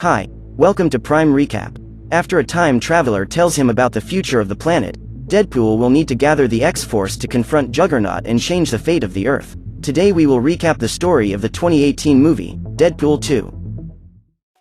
Hi, welcome to Prime Recap. After a time traveler tells him about the future of the planet, DeadPool will need to gather the X-Force to confront Juggernaut and change the fate of the Earth. Today we will recap the story of the 2018 movie, Deadpool 2.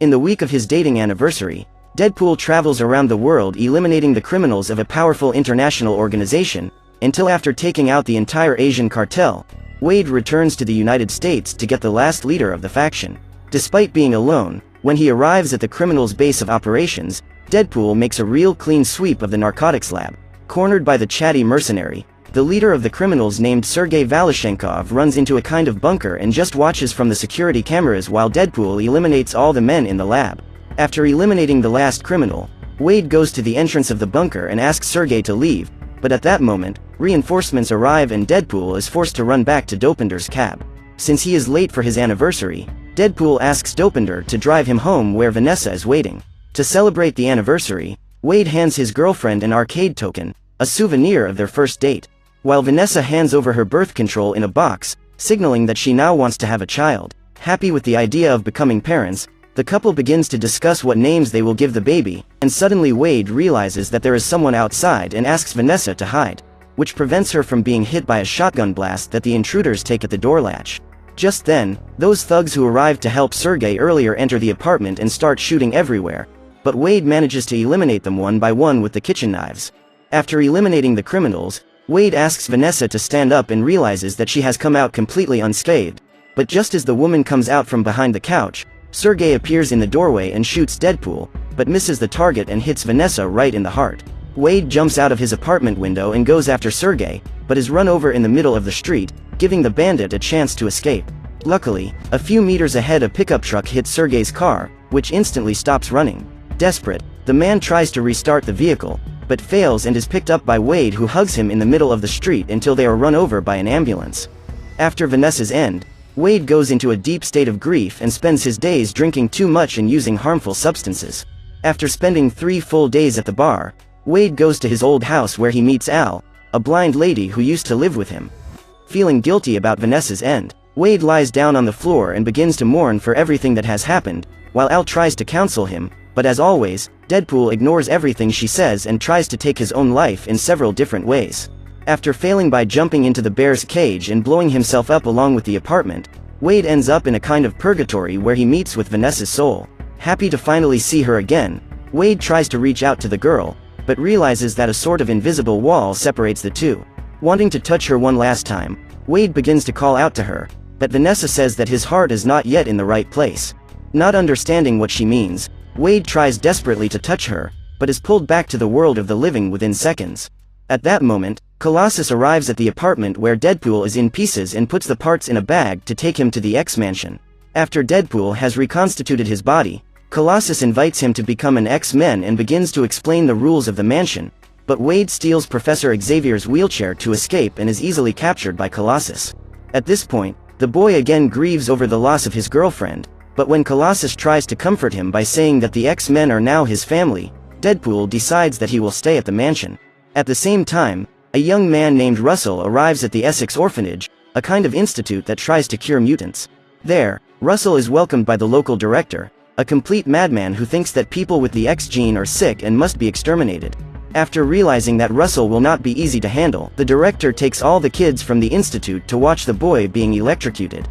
In the week of his dating anniversary, Deadpool travels around the world eliminating the criminals of a powerful international organization, until after taking out the entire Asian cartel, Wade returns to the United States to get the last leader of the faction. Despite being alone, when he arrives at the criminals' base of operations, Deadpool makes a real clean sweep of the narcotics lab. Cornered by the chatty mercenary, the leader of the criminals named Sergei Valoshenkov runs into a kind of bunker and just watches from the security cameras while Deadpool eliminates all the men in the lab. After eliminating the last criminal, Wade goes to the entrance of the bunker and asks Sergei to leave, but at that moment, reinforcements arrive and Deadpool is forced to run back to Dopender's cab. Since he is late for his anniversary, Deadpool asks Dopender to drive him home where Vanessa is waiting. To celebrate the anniversary, Wade hands his girlfriend an arcade token, a souvenir of their first date, while Vanessa hands over her birth control in a box, signaling that she now wants to have a child. Happy with the idea of becoming parents, the couple begins to discuss what names they will give the baby, and suddenly Wade realizes that there is someone outside and asks Vanessa to hide, which prevents her from being hit by a shotgun blast that the intruders take at the door latch. Just then, those thugs who arrived to help Sergei earlier enter the apartment and start shooting everywhere, but Wade manages to eliminate them one by one with the kitchen knives. After eliminating the criminals, Wade asks Vanessa to stand up and realizes that she has come out completely unscathed, but just as the woman comes out from behind the couch, Sergei appears in the doorway and shoots Deadpool, but misses the target and hits Vanessa right in the heart. Wade jumps out of his apartment window and goes after Sergei, but is run over in the middle of the street, giving the bandit a chance to escape. Luckily, a few meters ahead a pickup truck hits Sergei's car, which instantly stops running. Desperate, the man tries to restart the vehicle, but fails and is picked up by Wade, who hugs him in the middle of the street until they are run over by an ambulance. After Vanessa's end, Wade goes into a deep state of grief and spends his days drinking too much and using harmful substances. After spending 3 full days at the bar, Wade goes to his old house where he meets Al, a blind lady who used to live with him. Feeling guilty about Vanessa's end, Wade lies down on the floor and begins to mourn for everything that has happened, while Al tries to counsel him, but as always, Deadpool ignores everything she says and tries to take his own life in several different ways. After failing by jumping into the bear's cage and blowing himself up along with the apartment, Wade ends up in a kind of purgatory where he meets with Vanessa's soul. Happy to finally see her again, Wade tries to reach out to the girl, but realizes that a sort of invisible wall separates the two. Wanting to touch her one last time, Wade begins to call out to her, but Vanessa says that his heart is not yet in the right place. Not understanding what she means, Wade tries desperately to touch her, but is pulled back to the world of the living within seconds. At that moment, Colossus arrives at the apartment where Deadpool is in pieces and puts the parts in a bag to take him to the X-Mansion. After Deadpool has reconstituted his body, Colossus invites him to become an X-Men and begins to explain the rules of the mansion, but Wade steals Professor Xavier's wheelchair to escape and is easily captured by Colossus. At this point, the boy again grieves over the loss of his girlfriend, but when Colossus tries to comfort him by saying that the X-Men are now his family, Deadpool decides that he will stay at the mansion. At the same time, a young man named Russell arrives at the Essex Orphanage, a kind of institute that tries to cure mutants. There, Russell is welcomed by the local director, a complete madman who thinks that people with the X gene are sick and must be exterminated. After realizing that Russell will not be easy to handle, the director takes all the kids from the institute to watch the boy being electrocuted.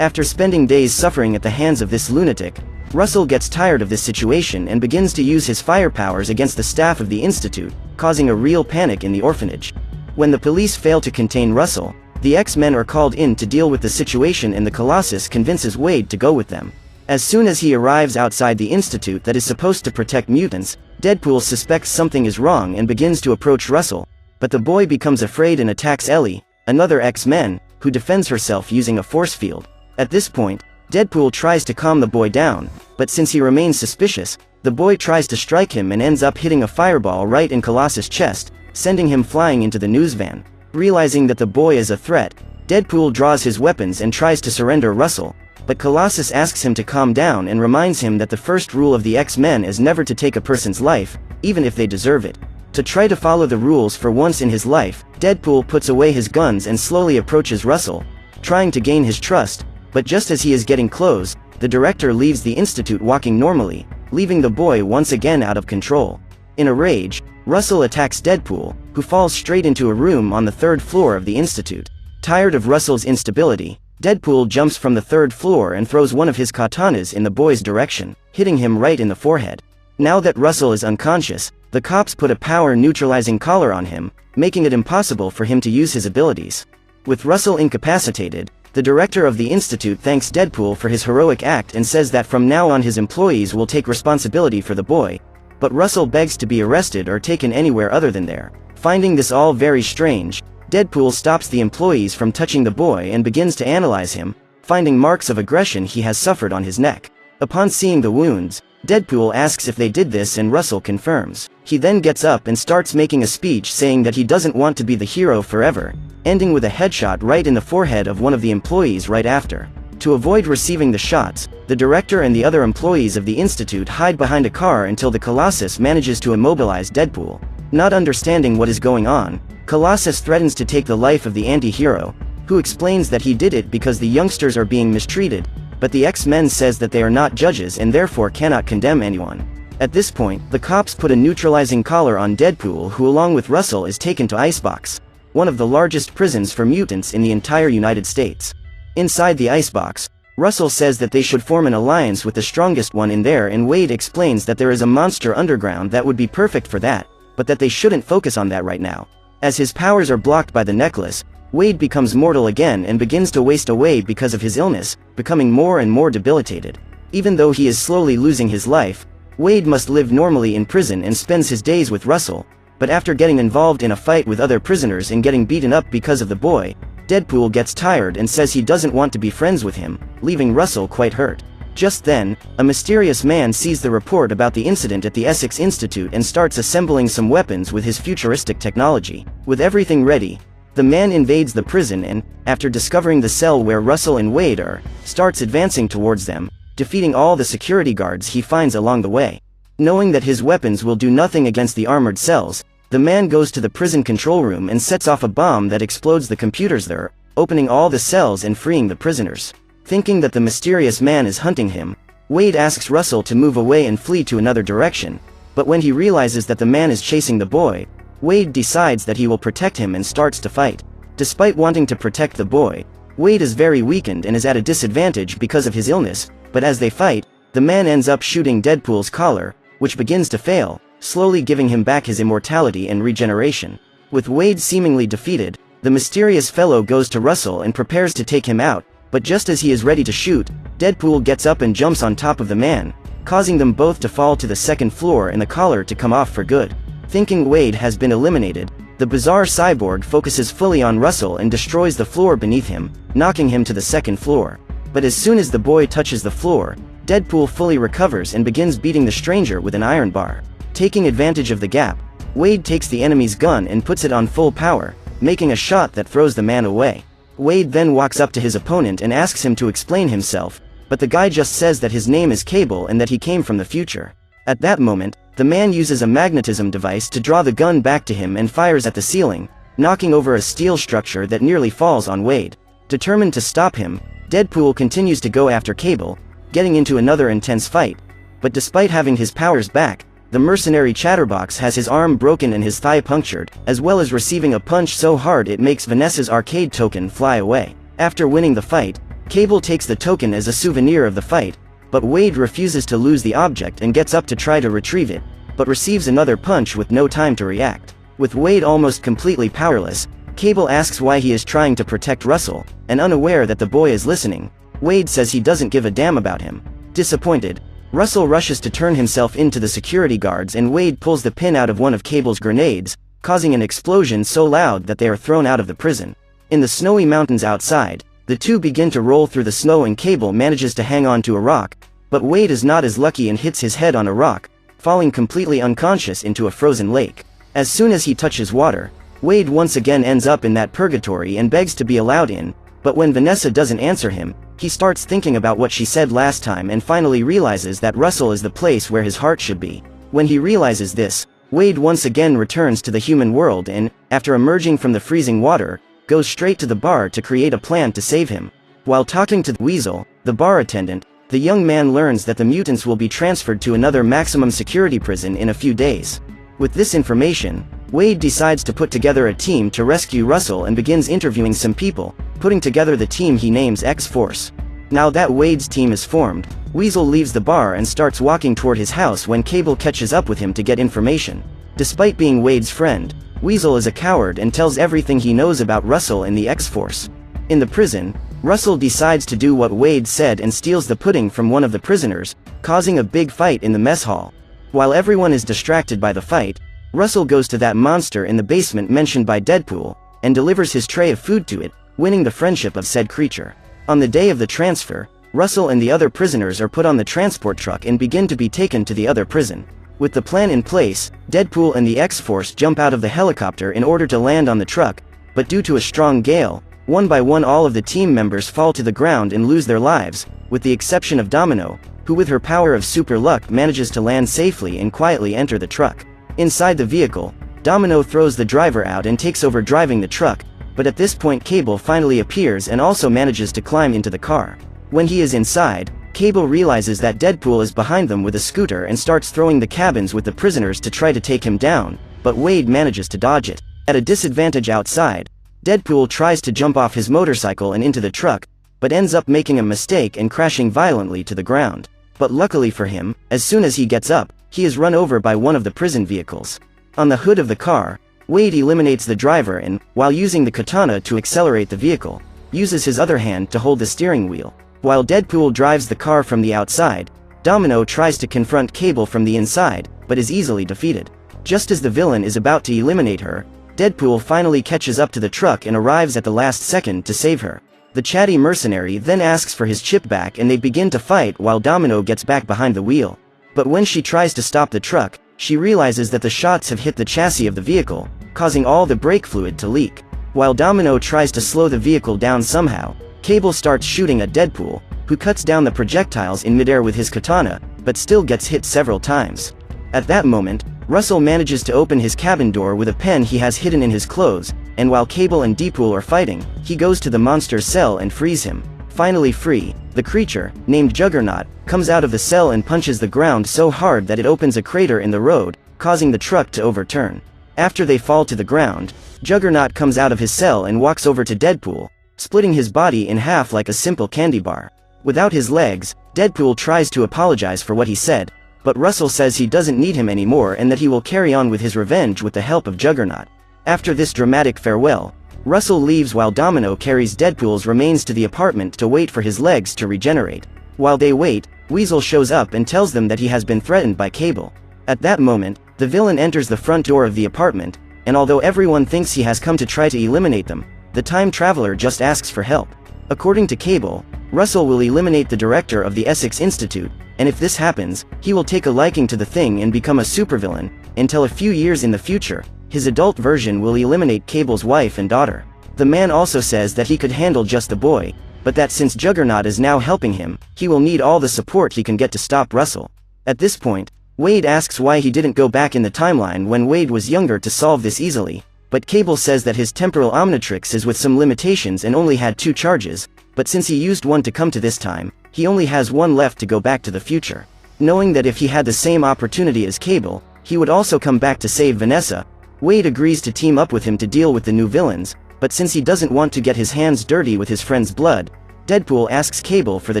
After spending days suffering at the hands of this lunatic, Russell gets tired of this situation and begins to use his fire powers against the staff of the institute, causing a real panic in the orphanage. When the police fail to contain Russell, the X-Men are called in to deal with the situation and the Colossus convinces Wade to go with them. As soon as he arrives outside the institute that is supposed to protect mutants, Deadpool suspects something is wrong and begins to approach Russell, but the boy becomes afraid and attacks Ellie, another X-Men, who defends herself using a force field. At this point, Deadpool tries to calm the boy down, but since he remains suspicious, the boy tries to strike him and ends up hitting a fireball right in Colossus' chest, sending him flying into the news van. Realizing that the boy is a threat, Deadpool draws his weapons and tries to surrender Russell, but Colossus asks him to calm down and reminds him that the first rule of the X-Men is never to take a person's life, even if they deserve it. To try to follow the rules for once in his life, Deadpool puts away his guns and slowly approaches Russell, trying to gain his trust, but just as he is getting close, the director leaves the institute walking normally, leaving the boy once again out of control. In a rage, Russell attacks DeadPool, who falls straight into a room on the 3rd floor of the institute. Tired of Russell's instability, DeadPool jumps from the 3rd floor and throws one of his katanas in the boy's direction, hitting him right in the forehead. Now that Russell is unconscious, the cops put a power-neutralizing collar on him, making it impossible for him to use his abilities. With Russell incapacitated, the director of the institute thanks DeadPool for his heroic act and says that from now on his employees will take responsibility for the boy, but Russell begs to be arrested or taken anywhere other than there. Finding this all very strange, DeadPool stops the employees from touching the boy and begins to analyze him, finding marks of aggression he has suffered on his neck. Upon seeing the wounds, DeadPool asks if they did this and Russell confirms. He then gets up and starts making a speech saying that he doesn't want to be the hero forever, ending with a headshot right in the forehead of one of the employees right after. To avoid receiving the shots, the director and the other employees of the institute hide behind a car until the Colossus manages to immobilize DeadPool. Not understanding what is going on, Colossus threatens to take the life of the anti-hero, who explains that he did it because the youngsters are being mistreated, but the X-Men says that they are not judges and therefore cannot condemn anyone. At this point, the cops put a neutralizing collar on DeadPool, who along with Russell is taken to Icebox, one of the largest prisons for mutants in the entire United States. Inside the icebox, Russell says that they should form an alliance with the strongest one in there, and Wade explains that there is a monster underground that would be perfect for that, but that they shouldn't focus on that right now. As his powers are blocked by the necklace, Wade becomes mortal again and begins to waste away because of his illness, becoming more and more debilitated. Even though he is slowly losing his life, Wade must live normally in prison and spends his days with Russell, but after getting involved in a fight with other prisoners and getting beaten up because of the boy, DeadPool gets tired and says he doesn't want to be friends with him, leaving Russell quite hurt. Just then, a mysterious man sees the report about the incident at the Essex Institute and starts assembling some weapons with his futuristic technology. With everything ready, the man invades the prison and, after discovering the cell where Russell and Wade are, starts advancing towards them, defeating all the security guards he finds along the way. Knowing that his weapons will do nothing against the armored cells, the man goes to the prison control room and sets off a bomb that explodes the computers there, opening all the cells and freeing the prisoners. Thinking that the mysterious man is hunting him, Wade asks Russell to move away and flee to another direction, but when he realizes that the man is chasing the boy, Wade decides that he will protect him and starts to fight. Despite wanting to protect the boy, Wade is very weakened and is at a disadvantage because of his illness, but as they fight, the man ends up shooting DeadPool's collar, which begins to fail, slowly giving him back his immortality and regeneration. With Wade seemingly defeated, the mysterious fellow goes to Russell and prepares to take him out, but just as he is ready to shoot, DeadPool gets up and jumps on top of the man, causing them both to fall to the 2nd floor and the collar to come off for good. Thinking Wade has been eliminated, the bizarre cyborg focuses fully on Russell and destroys the floor beneath him, knocking him to the 2nd floor. But as soon as the boy touches the floor, DeadPool fully recovers and begins beating the stranger with an iron bar. Taking advantage of the gap, Wade takes the enemy's gun and puts it on full power, making a shot that throws the man away. Wade then walks up to his opponent and asks him to explain himself, but the guy just says that his name is Cable and that he came from the future. At that moment, the man uses a magnetism device to draw the gun back to him and fires at the ceiling, knocking over a steel structure that nearly falls on Wade. Determined to stop him, DeadPool continues to go after Cable, getting into another intense fight, but despite having his powers back, the mercenary Chatterbox has his arm broken and his thigh punctured, as well as receiving a punch so hard it makes Vanessa's arcade token fly away. After winning the fight, Cable takes the token as a souvenir of the fight, but Wade refuses to lose the object and gets up to try to retrieve it, but receives another punch with no time to react. With Wade almost completely powerless, Cable asks why he is trying to protect Russell, and unaware that the boy is listening, Wade says he doesn't give a damn about him. Disappointed, Russell rushes to turn himself into the security guards and Wade pulls the pin out of one of Cable's grenades, causing an explosion so loud that they are thrown out of the prison. In the snowy mountains outside, the two begin to roll through the snow and Cable manages to hang on to a rock, but Wade is not as lucky and hits his head on a rock, falling completely unconscious into a frozen lake. As soon as he touches water, Wade once again ends up in that purgatory and begs to be allowed in, but when Vanessa doesn't answer him, he starts thinking about what she said last time and finally realizes that Russell is the place where his heart should be. When he realizes this, Wade once again returns to the human world and, after emerging from the freezing water, goes straight to the bar to create a plan to save him. While talking to the Weasel, the bar attendant, The young man learns that the mutants will be transferred to another maximum security prison in a few days. With this information, Wade decides to put together a team to rescue Russell and begins interviewing some people, putting together the team he names X-Force. Now that Wade's team is formed, Weasel leaves the bar and starts walking toward his house when Cable catches up with him to get information. Despite being Wade's friend, Weasel is a coward and tells everything he knows about Russell and the X-Force. In the prison, Russell decides to do what Wade said and steals the pudding from one of the prisoners, causing a big fight in the mess hall. While everyone is distracted by the fight, Russell goes to that monster in the basement mentioned by DeadPool, and delivers his tray of food to it, winning the friendship of said creature. On the day of the transfer, Russell and the other prisoners are put on the transport truck and begin to be taken to the other prison. With the plan in place, DeadPool and the X-Force jump out of the helicopter in order to land on the truck, but due to a strong gale, one by one all of the team members fall to the ground and lose their lives, with the exception of Domino, who with her power of super luck manages to land safely and quietly enter the truck. Inside the vehicle, Domino throws the driver out and takes over driving the truck, but at this point Cable finally appears and also manages to climb into the car. When he is inside, Cable realizes that DeadPool is behind them with a scooter and starts throwing the cabins with the prisoners to try to take him down, but Wade manages to dodge it. At a disadvantage outside, DeadPool tries to jump off his motorcycle and into the truck, but ends up making a mistake and crashing violently to the ground. But luckily for him, as soon as he gets up, he is run over by one of the prison vehicles. On the hood of the car, Wade eliminates the driver and, while using the katana to accelerate the vehicle, uses his other hand to hold the steering wheel. While DeadPool drives the car from the outside, Domino tries to confront Cable from the inside, but is easily defeated. Just as the villain is about to eliminate her, DeadPool finally catches up to the truck and arrives at the last second to save her. The chatty mercenary then asks for his chip back and they begin to fight while Domino gets back behind the wheel. But when she tries to stop the truck, she realizes that the shots have hit the chassis of the vehicle, causing all the brake fluid to leak. While Domino tries to slow the vehicle down somehow, Cable starts shooting at DeadPool, who cuts down the projectiles in midair with his katana, but still gets hit several times. At that moment, Russell manages to open his cabin door with a pen he has hidden in his clothes, and while Cable and DeadPool are fighting, he goes to the monster's cell and frees him. Finally free, the creature, named Juggernaut, comes out of the cell and punches the ground so hard that it opens a crater in the road, causing the truck to overturn. After they fall to the ground, Juggernaut comes out of his cell and walks over to DeadPool, splitting his body in half like a simple candy bar. Without his legs, DeadPool tries to apologize for what he said, but Russell says he doesn't need him anymore and that he will carry on with his revenge with the help of Juggernaut. After this dramatic farewell, Russell leaves while Domino carries DeadPool's remains to the apartment to wait for his legs to regenerate. While they wait, Weasel shows up and tells them that he has been threatened by Cable. At that moment, the villain enters the front door of the apartment, and although everyone thinks he has come to try to eliminate them, the time traveler just asks for help. According to Cable, Russell will eliminate the director of the Essex Institute, and if this happens, he will take a liking to the thing and become a supervillain, until a few years in the future, his adult version will eliminate Cable's wife and daughter. The man also says that he could handle just the boy, but that since Juggernaut is now helping him, he will need all the support he can get to stop Russell. At this point, Wade asks why he didn't go back in the timeline when Wade was younger to solve this easily, but Cable says that his temporal omnitrix is with some limitations and only had 2 charges, but since he used one to come to this time, he only has 1 left to go back to the future. Knowing that if he had the same opportunity as Cable, he would also come back to save Vanessa, Wade agrees to team up with him to deal with the new villains, but since he doesn't want to get his hands dirty with his friend's blood, DeadPool asks Cable for the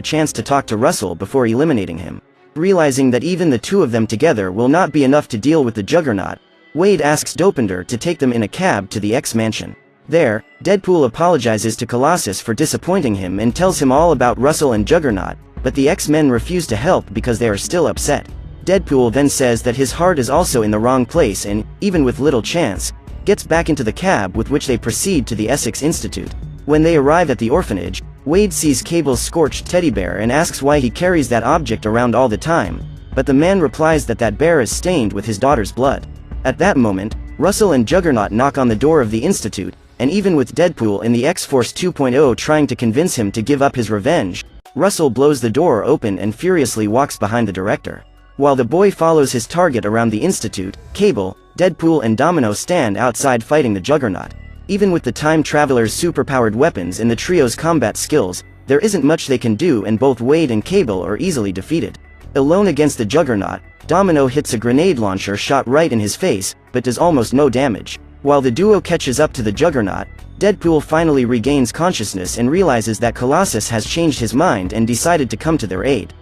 chance to talk to Russell before eliminating him. Realizing that even the 2 of them together will not be enough to deal with the Juggernaut, Wade asks Dopinder to take them in a cab to the X-Mansion. There, DeadPool apologizes to Colossus for disappointing him and tells him all about Russell and Juggernaut, but the X-Men refuse to help because they are still upset. DeadPool then says that his heart is also in the wrong place and, even with little chance, gets back into the cab with which they proceed to the Essex Institute. When they arrive at the orphanage, Wade sees Cable's scorched teddy bear and asks why he carries that object around all the time, but the man replies that that bear is stained with his daughter's blood. At that moment, Russell and Juggernaut knock on the door of the Institute, and even with DeadPool and the X-Force 2.0 trying to convince him to give up his revenge, Russell blows the door open and furiously walks behind the director. While the boy follows his target around the Institute, Cable, DeadPool and Domino stand outside fighting the Juggernaut. Even with the time traveler's superpowered weapons and the trio's combat skills, there isn't much they can do and both Wade and Cable are easily defeated. Alone against the Juggernaut, Domino hits a grenade launcher shot right in his face, but does almost no damage. While the duo catches up to the Juggernaut, DeadPool finally regains consciousness and realizes that Colossus has changed his mind and decided to come to their aid.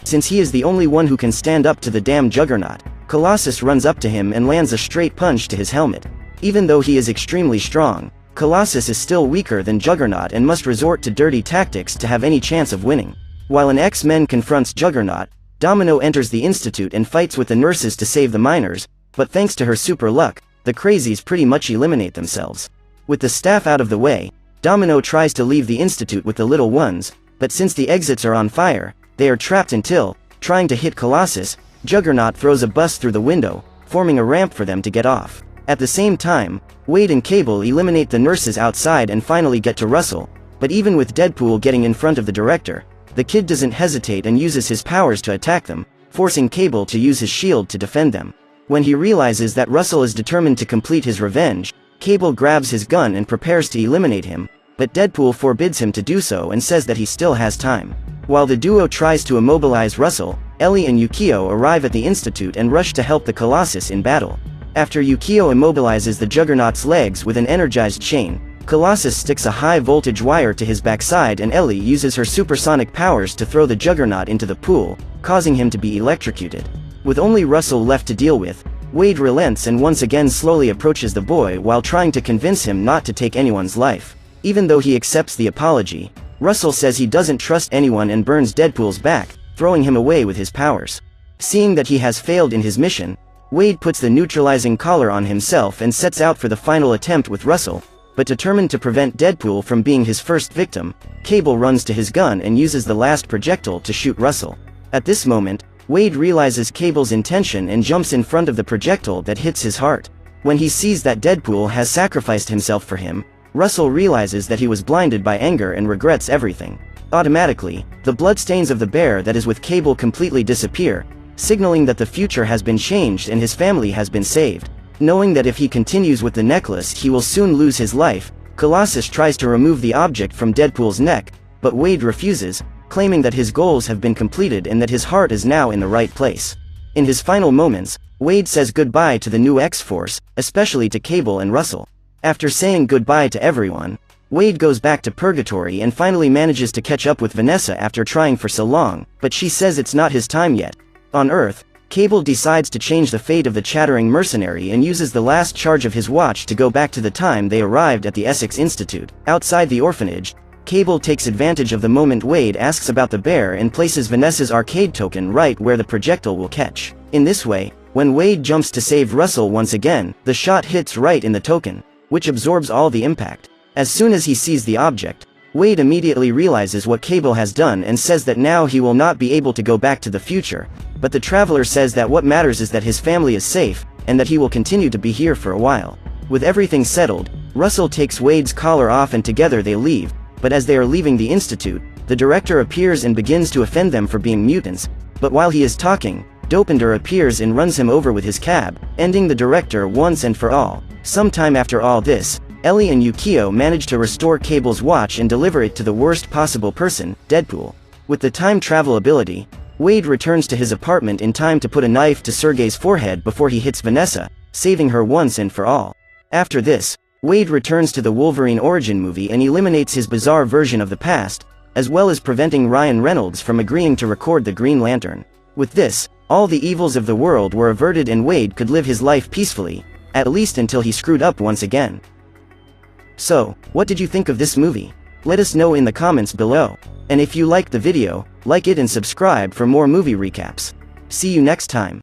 Since he is the only one who can stand up to the damn Juggernaut, Colossus runs up to him and lands a straight punch to his helmet. Even though he is extremely strong, Colossus is still weaker than Juggernaut and must resort to dirty tactics to have any chance of winning. While an X-Men confronts Juggernaut, Domino enters the Institute and fights with the nurses to save the miners, but thanks to her super luck, the crazies pretty much eliminate themselves. With the staff out of the way, Domino tries to leave the Institute with the little ones, but since the exits are on fire, they are trapped until, trying to hit Colossus, Juggernaut throws a bus through the window, forming a ramp for them to get off. At the same time, Wade and Cable eliminate the nurses outside and finally get to Russell, but even with DeadPool getting in front of the director, the kid doesn't hesitate and uses his powers to attack them, forcing Cable to use his shield to defend them. When he realizes that Russell is determined to complete his revenge, Cable grabs his gun and prepares to eliminate him, but DeadPool forbids him to do so and says that he still has time. While the duo tries to immobilize Russell, Ellie and Yukio arrive at the Institute and rush to help the Colossus in battle. After Yukio immobilizes the Juggernaut's legs with an energized chain, Colossus sticks a high-voltage wire to his backside and Ellie uses her supersonic powers to throw the Juggernaut into the pool, causing him to be electrocuted. With only Russell left to deal with, Wade relents and once again slowly approaches the boy while trying to convince him not to take anyone's life. Even though he accepts the apology, Russell says he doesn't trust anyone and burns DeadPool's back, throwing him away with his powers. Seeing that he has failed in his mission, Wade puts the neutralizing collar on himself and sets out for the final attempt with Russell, but determined to prevent DeadPool from being his first victim, Cable runs to his gun and uses the last projectile to shoot Russell. At this moment, Wade realizes Cable's intention and jumps in front of the projectile that hits his heart. When he sees that DeadPool has sacrificed himself for him, Russell realizes that he was blinded by anger and regrets everything. Automatically, the bloodstains of the bear that is with Cable completely disappear, signaling that the future has been changed and his family has been saved. Knowing that if he continues with the necklace he will soon lose his life, Colossus tries to remove the object from DeadPool's neck, but Wade refuses, claiming that his goals have been completed and that his heart is now in the right place. In his final moments, Wade says goodbye to the new X-Force, especially to Cable and Russell. After saying goodbye to everyone, Wade goes back to Purgatory and finally manages to catch up with Vanessa after trying for so long, but she says it's not his time yet. On Earth, Cable decides to change the fate of the chattering mercenary and uses the last charge of his watch to go back to the time they arrived at the Essex Institute. Outside the orphanage, Cable takes advantage of the moment Wade asks about the bear and places Vanessa's arcade token right where the projectile will catch. In this way, when Wade jumps to save Russell once again, the shot hits right in the token, which absorbs all the impact. As soon as he sees the object, Wade immediately realizes what Cable has done and says that now he will not be able to go back to the future, but the Traveler says that what matters is that his family is safe, and that he will continue to be here for a while. With everything settled, Russell takes Wade's collar off and together they leave, but as they are leaving the Institute, the director appears and begins to offend them for being mutants, but while he is talking, Dopinder appears and runs him over with his cab, ending the director once and for all. Sometime after all this, Ellie and Yukio manage to restore Cable's watch and deliver it to the worst possible person, DeadPool. With the time travel ability, Wade returns to his apartment in time to put a knife to Sergei's forehead before he hits Vanessa, saving her once and for all. After this, Wade returns to the Wolverine origin movie and eliminates his bizarre version of the past, as well as preventing Ryan Reynolds from agreeing to record the Green Lantern. With this, all the evils of the world were averted and Wade could live his life peacefully, at least until he screwed up once again. So, what did you think of this movie? Let us know in the comments below. And if you liked the video, like it and subscribe for more movie recaps. See you next time.